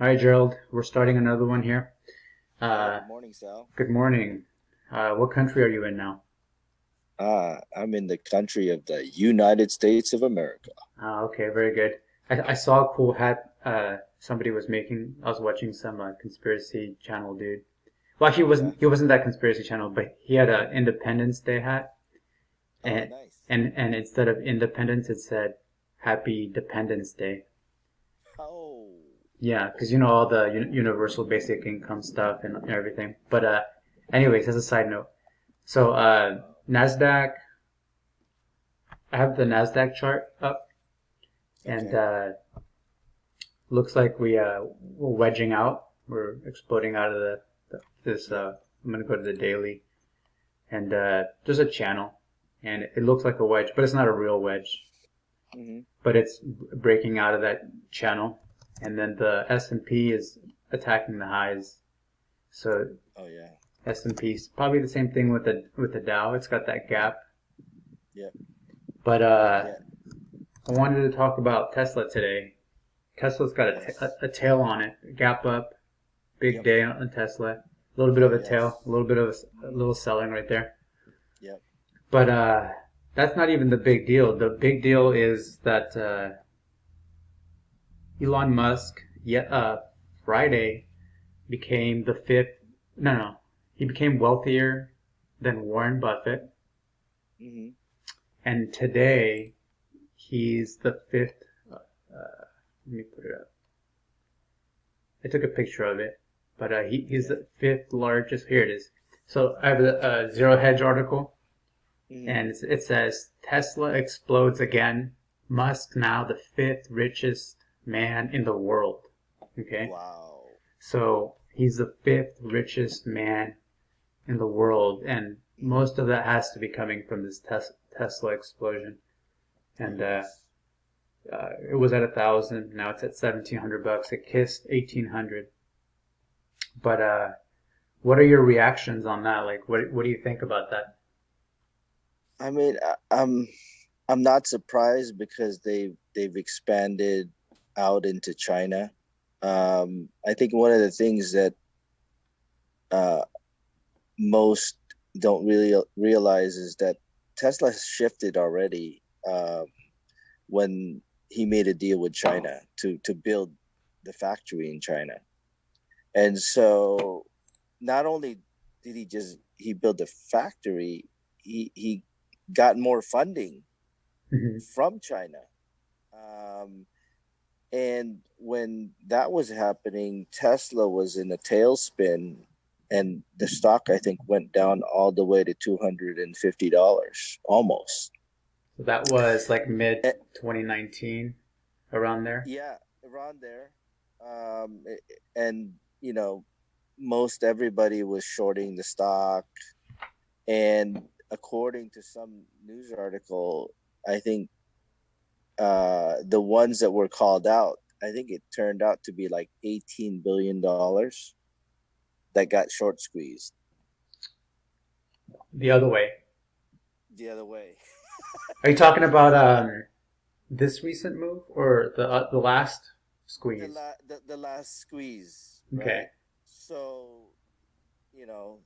All right, Gerald, we're starting another one here. Hey, Uh, good morning, Sal. Good morning. What country are you in now? I'm in the country of the United States of America. Okay, very good. I saw a cool hat somebody was making. I was watching some conspiracy channel dude. Well, actually, Yeah. he wasn't that conspiracy channel, but he had a Independence Day hat, Oh, and nice. and instead of Independence, it said Happy Dependence Day. Oh, Yeah, because you know all the universal basic income stuff and everything. But anyways, as a side note, so wow. Nasdaq. I have the Nasdaq chart up, and Okay. looks like we're wedging out. We're exploding out of this. Yep. I'm gonna go to the daily, and there's a channel, and it looks like a wedge, but it's not a real wedge. Mm-hmm. But it's breaking out of that channel, and then the S&P is attacking the highs. So Oh, yeah. S&P is probably the same thing with the Dow. It's got that gap, Yep. but Yeah. I wanted to talk about Tesla today. Tesla's got Yes. a tail on it, gap up, big Yep. day on Tesla. A little bit of Oh, a tail, yes. a little bit of a Mm-hmm. little selling right there. Yep. But that's not even the big deal. The big deal is that Elon Musk, yet Friday became the fifth. No, no, he became wealthier than Warren Buffett, Mm-hmm. and today he's the fifth. Let me put it up. I took a picture of it, but he's Okay. the fifth largest. Here it is. So I have a Zero Hedge article, Mm-hmm. and it says Tesla explodes again. Musk now the fifth richest man in the world. Okay, Wow. so he's the fifth richest man in the world, and Mm-hmm. most of that has to be coming from this Tesla explosion. Oh, And yes. it was at 1,000. Now it's at $1,700. It kissed 1,800. But what are your reactions on that? Like, what do you think about that? I mean, I'm not surprised because they've expanded out into China. I think one of the things that uh, most don't really realize is that Tesla shifted already when he made a deal with China to build the factory in China. And so not only did he build the factory, he got more funding Hmm. from China. Um, and when that was happening, Tesla was in a tailspin, and the stock I think went down all the way to $250 almost. So that was like mid Eh, 2019, around there. yeah, around there. Um, and you know, most everybody was shorting the stock, and according to some news article, I think the ones that were called out, I think it turned out to be like $18 billion that got short squeezed The other way. the other way. Are you talking about this recent move or the last squeeze? The last squeeze, Okay. right? So, you know,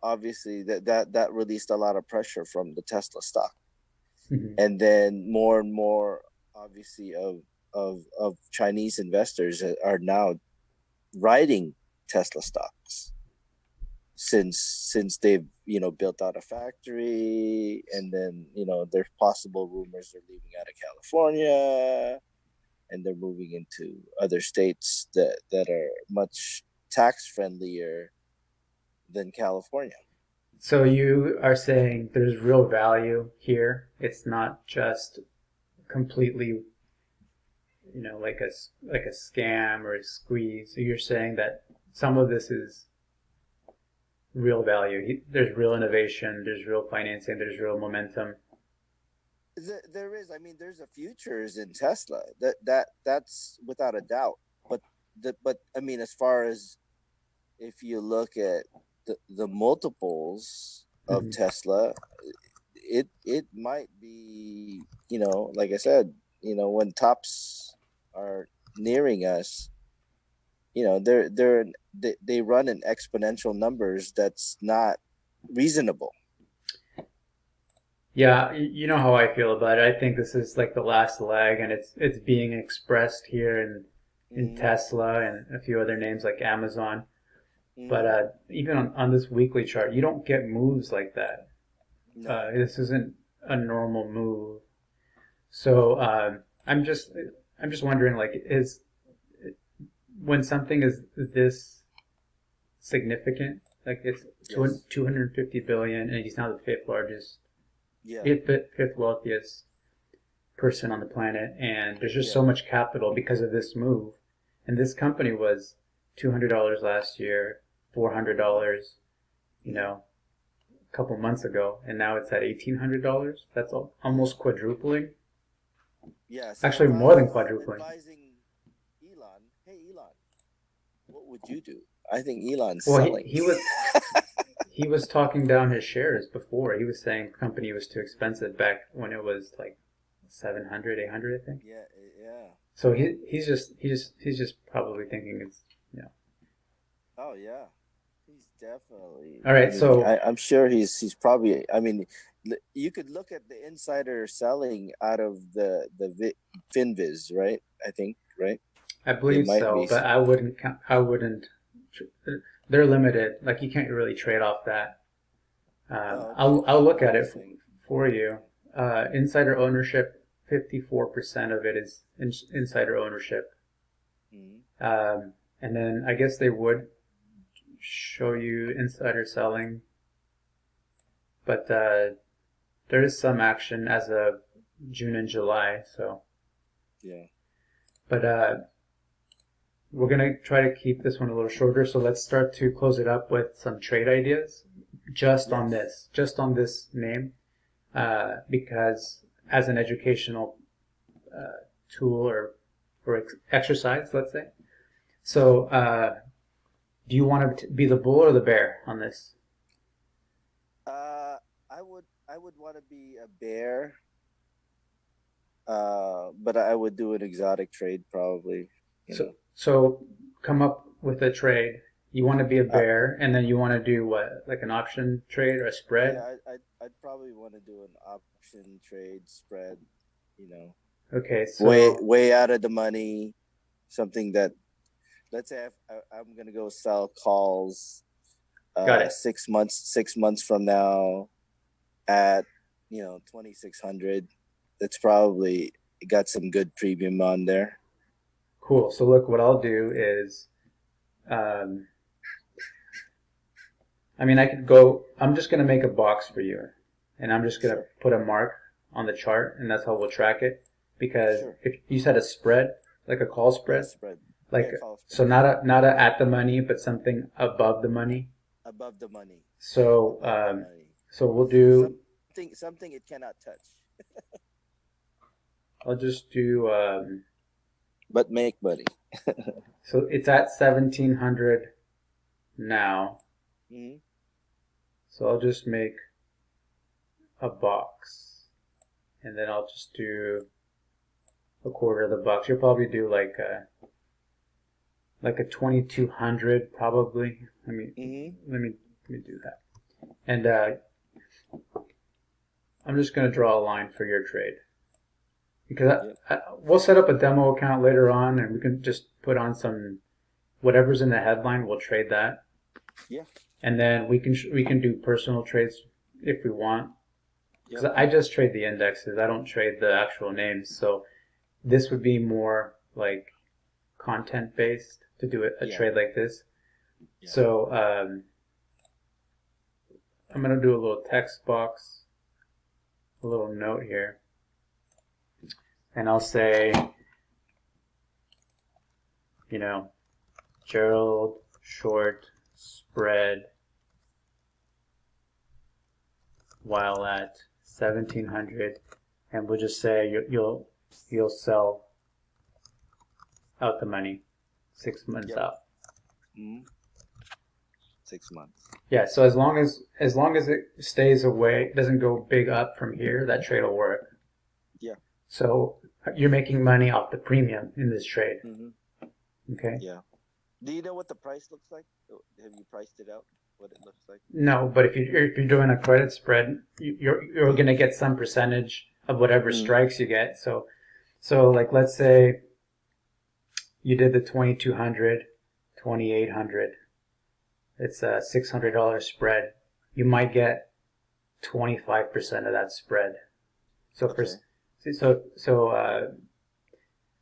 obviously that released a lot of pressure from the Tesla stock, Hmm. and then more and more, obviously, of Chinese investors are now riding Tesla stocks since they've built out a factory, and then there's possible rumors they're leaving out of California and they're moving into other states that are much tax friendlier than California. So you are saying there's real value here. It's not just completely, like a scam or a squeeze. So you're saying that some of this is real value. There's real innovation, there's real financing, there's real momentum. There is, I mean, there's a futures in Tesla that's without a doubt. But but I mean, as far as if you look at the multiples of Hmm. Tesla, it might be, like I said, when tops are nearing us, they run in exponential numbers that's not reasonable. Yeah, you know how I feel about it. I think this is like the last leg, and it's being expressed here in Hmm. Tesla and a few other names like Amazon. But Hmm. even on this weekly chart, you don't get moves like that. No. This isn't a normal move. So I'm just wondering, like, is when something is this significant, like it's Yes. 250 billion, and he's now the Yeah. fifth wealthiest person on the planet, and there's just Yeah. so much capital because of this move. And this company was $200 last year, Hmm. $400, you Hmm. know, a couple months ago, and now it's at $1,800. That's Yeah. almost quadrupling. Yeah. So Actually, if more I than if I'm quadrupling. advising Elon, hey Elon, what would you do? I think Elon's Well, selling. he was talking down his shares before. He was saying the company was too expensive back when it was like 700, 800, I think. Yeah. Yeah. So he's just probably thinking it's, you know. Oh yeah. He's definitely. All I right, mean, so I'm sure he's probably. I mean, you could look at the insider selling out of the Finviz, right? I think, right? I They believe might so, be. but I wouldn't. They're limited. Like you can't really trade off that. Oh, okay. I'll So look what are at you it saying? for you. Insider ownership, 54% of it is insider ownership. Hmm. Um, and then I guess they would show you insider selling, but there is some action as of June and July. So, Yeah. but we're gonna try to keep this one a little shorter. So let's start to close it up with some trade ideas, Yes. just on this name, because as an educational tool or for exercise, let's say. So, do you want to be the bull or the bear on this? Uh, I would want to be a bear. But I would do an exotic trade probably. You So, know. so come up with a trade. You want to be a Uh, bear, and then you want to do what, like an option trade or a spread? yeah, I'd probably want to do an option trade spread. You know, Okay, way so way out of the money. Something that, let's say I'm gonna go sell calls got it. 6 months from now at 2600. That's probably got some good premium on there. Cool. So look, what I'll do is, um, I mean, I could go. I'm just gonna make a box for you, and I'm just gonna Sure. put a mark on the chart, and that's how we'll track it. Because Sure. if you said a spread, like a call Yeah, spread, spread. like Yeah, call spread. so not a at the money, but something above the money. Above the money. So Above the money. so we'll do. Something it cannot touch. I'll just do. But make money. So it's at 1700 now. Hmm. So I'll just make a box, and then I'll just do a quarter of the box. You'll probably do like a 2200 probably. Hmm. Let me let me do that. And I'm just gonna draw a line for your trade because Yep. we'll set up a demo account later on, and we can just put on some whatever's in the headline. We'll trade that, Yeah. and then we can do personal trades if we want. Yep. Because I just trade the indexes. I don't trade the actual names. So this would be more like content based to do a Yeah. trade like this. Yeah. So I'm gonna do a little text box, a little note here, and I'll say, you know, Gerald short spread while at 1700, and we'll just say you'll sell out the money 6 months Yep. out. Hmm. 6 months. Yeah, so as long as it stays away, doesn't go big up from here, that trade will work. Yeah. So you're making money off the premium in this trade. Hmm. Okay. Yeah. Do you know what the price looks like? Have you priced it out? What it looks like? No, but if you're doing a credit spread, you're Mm. gonna get some percentage of whatever Mm. strikes you get. So like let's say you did the 2200, 2800. It's a $600 spread. You might get 25% of that spread. So for Okay. so so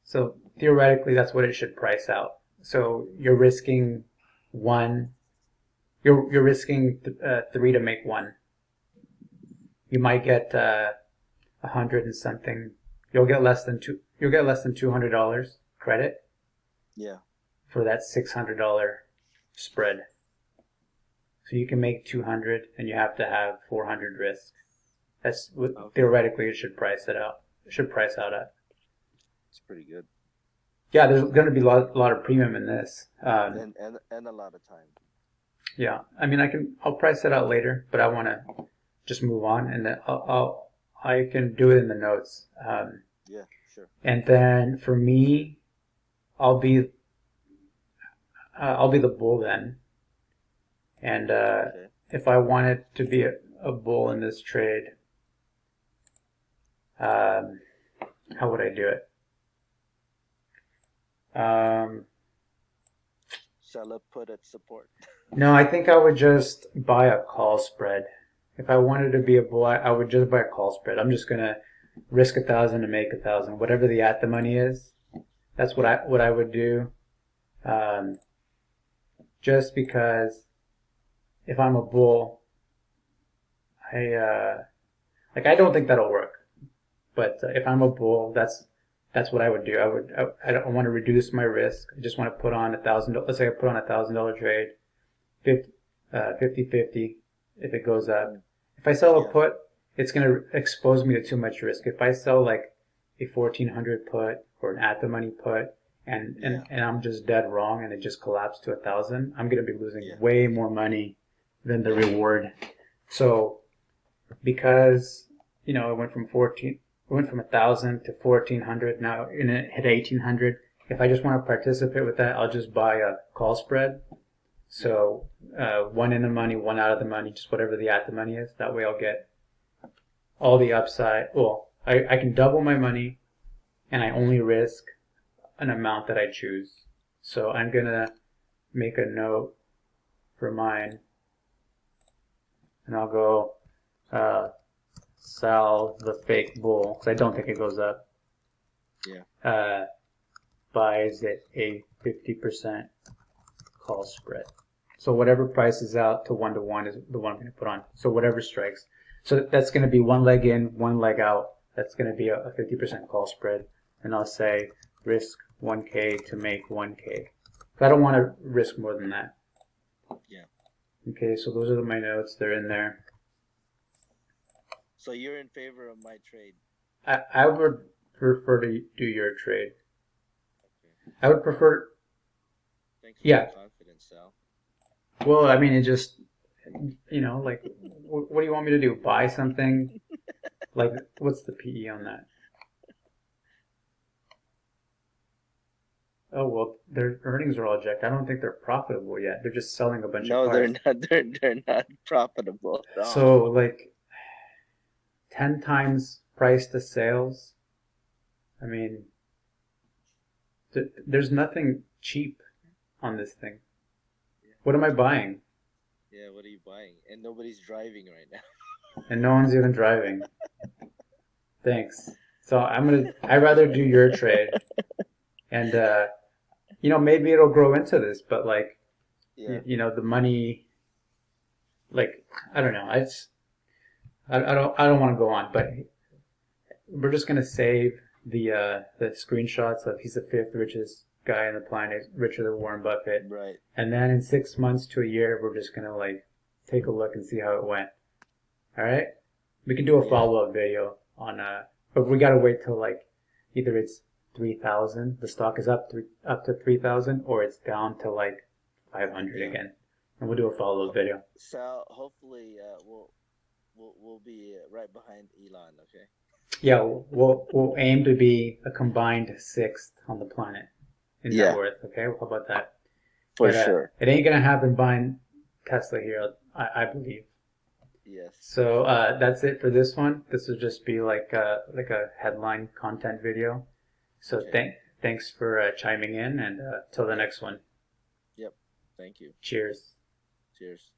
so theoretically, that's what it should price out. So you're risking one. You're risking three to make one. You might get a hundred and something. You'll get less than two. You'll get less than $200 credit Yeah. for that $600 spread. So you can make 200, and you have to have 400 risk. That's what Okay. theoretically it should price it out. It should price out at. It's pretty good. Yeah, there's going to be a lot of premium in this. And a lot of time. Yeah, I mean, I'll price it out later, but I want to just move on, and then I can do it in the notes. Yeah, sure. And then for me, I'll be I'll be the bull then, and Okay. if I wanted to be a bull in this trade, um, how would I do it? Um, Shall I put at support? no, I think I would just buy a call spread. If I wanted to be a bull, I would just buy a call spread. I'm just gonna risk 1,000 to make 1,000, whatever the at the money is. That's what Yeah. I would do. Um, just because if I'm a bull, I don't think that'll work. But if I'm a bull, that's what I would do. I don't want to reduce my risk. I just want to put on 1,000. Let's say I put on $1,000 trade, 50-50 if it goes up. Mm. If I sell a Yeah. put, it's going to expose me to too much risk. If I sell like a 1,400 put or an at the money put, Yeah. and I'm just dead wrong and it just collapsed to 1,000, I'm going to be losing Yeah. way more money than the Yeah. reward. So because it went from 1,000 to 1,400, now and it hit 1,800. If I just want to participate with that, I'll just buy a call spread. Yeah. So one in the money, one out of the money, just whatever the at the money is. That way I'll get all the upside. Well, I can double my money, and I only risk an amount that I choose. So I'm gonna make a note for mine, and I'll go uh, sell the fake bull because I don't think it goes up. Yeah. Uh, buys at a 50% call spread. So whatever prices out to one is the one I'm going to put on. So whatever strikes. So that's going to be one leg in, one leg out. That's going to be a 50% call spread. And I'll say risk 1K to make 1K. I don't want to risk more than that. Yeah. Okay, so those are my notes. They're in there. So you're in favor of my trade. I would prefer to do your trade. Okay. I would prefer, Thanks for the yeah. confidence, Sal. Well, I mean, it just, like, what do you want me to do? Buy something? Like, what's the PE on that? Oh, well, their earnings are all jacked. I don't think they're profitable yet. They're just selling a bunch of No, they're cars. not. They're not profitable at all. So, like, 10 times price to sales. I mean, there's nothing cheap on this thing. Yeah. What am I buying? Yeah. What are you buying? And nobody's driving right now. And no one's even driving. Thanks. So I'd rather do your trade. And, maybe it'll grow into this, but like, Yeah. the money, like, I don't know. I don't want to go on, but we're just gonna save the screenshots of he's the fifth richest guy on the planet, richer than Warren Buffett, Right. and then in 6 months to a year, we're just gonna like take a look and see how it went. All right, we can do a Yeah. follow up video on but we gotta wait till like either it's 3,000, the stock is up to 3,000, or it's down to like 500 Yeah. again, and we'll do a follow up video. Sal, hopefully, we'll be right behind Elon. Okay. Yeah, we'll aim to be a combined sixth on the planet in net Yeah. worth. Okay, how about that? For But sure. it ain't gonna happen buying Tesla here, I believe. Yes, for So sure. that's it for this one. This will just be like a headline content video. So Okay. thanks for chiming in, and till the Yep. next one. Yep. Thank you. Cheers. Cheers.